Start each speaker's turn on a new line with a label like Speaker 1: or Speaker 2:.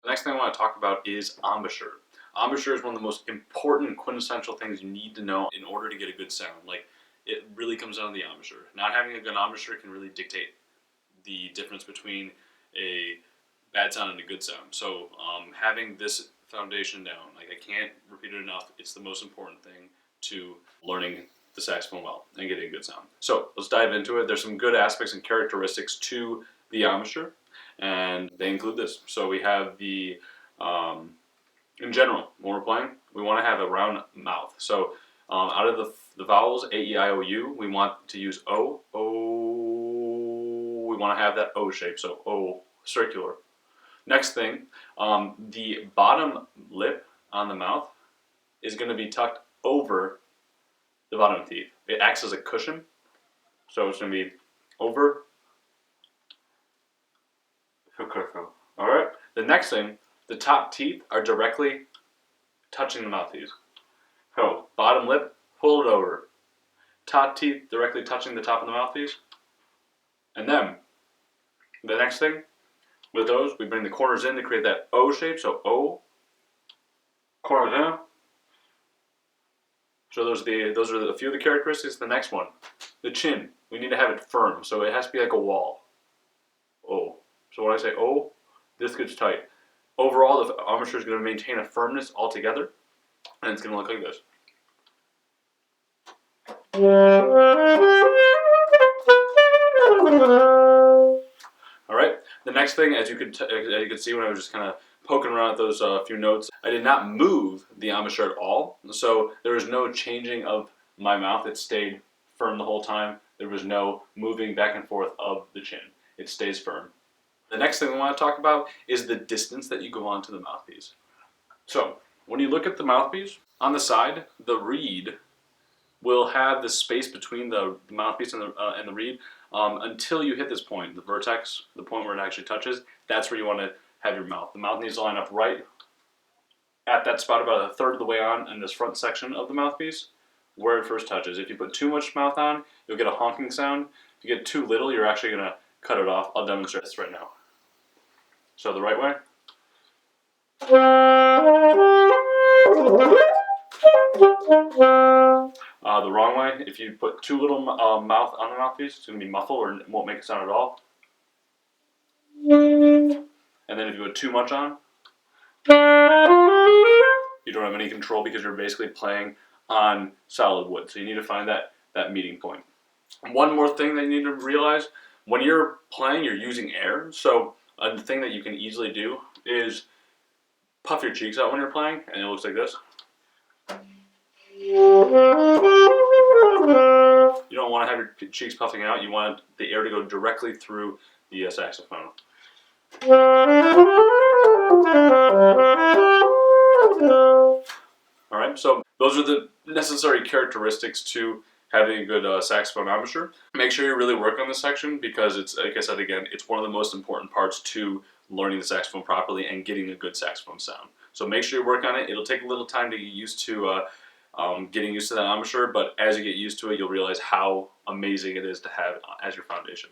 Speaker 1: The next thing I want to talk about is embouchure. Embouchure is one of the most important quintessential things you need to know in order to get a good sound. Like, it really comes down to the embouchure. Not having a good embouchure can really dictate the difference between a bad sound and a good sound. So having this foundation down, like, I can't repeat it enough, it's the most important thing to learning the saxophone well and getting a good sound. So let's dive into it. There's some good aspects and characteristics to the embouchure, and they include this. So we have the, in general, when we're playing, we want to have a round mouth. So out of the vowels, A, E, I, O, U, we want to use O, O. We want to have that O shape, so O, circular. Next thing, the bottom lip on the mouth is going to be tucked over the bottom teeth. It acts as a cushion, so it's going to be over. All right. The next thing, the top teeth are directly touching the mouthpiece. So bottom lip, pull it over. Top teeth directly touching the top of the mouthpiece. And then the next thing, with those, we bring the corners in to create that O shape. So O, corners in. So those are a few of the characteristics. The next one, the chin. We need to have it firm, so it has to be like a wall. O. So when I say O, this gets tight. Overall, the embouchure is going to maintain a firmness altogether, and it's going to look like this. All right. The next thing, as you could see when I was just kind of poking around at those few notes, I did not move the embouchure at all. So there was no changing of my mouth. It stayed firm the whole time. There was no moving back and forth of the chin. It stays firm. The next thing we want to talk about is the distance that you go onto the mouthpiece. So when you look at the mouthpiece, on the side, the reed will have the space between the mouthpiece and the reed until you hit this point, the vertex, the point where it actually touches. That's where you want to have your mouth. The mouth needs to line up right at that spot, about a third of the way on in this front section of the mouthpiece, where it first touches. If you put too much mouth on, you'll get a honking sound. If you get too little, you're actually going to cut it off. I'll demonstrate this right now. So the right way. The wrong way, if you put too little mouth on the mouthpiece, it's going to be muffled or it won't make a sound at all. And then if you put too much on, you don't have any control because you're basically playing on solid wood. So you need to find that meeting point. One more thing that you need to realize, when you're playing, you're using air. So a thing that you can easily do is puff your cheeks out when you're playing, and it looks like this. You don't want to have your cheeks puffing out. You want the air to go directly through the saxophone. All right, so those are the necessary characteristics to having a good saxophone embouchure. Make sure you really work on this section because it's, like I said again, it's one of the most important parts to learning the saxophone properly and getting a good saxophone sound. So make sure you work on it. It'll take a little time to get used to getting used to that embouchure, but as you get used to it, you'll realize how amazing it is to have as your foundation.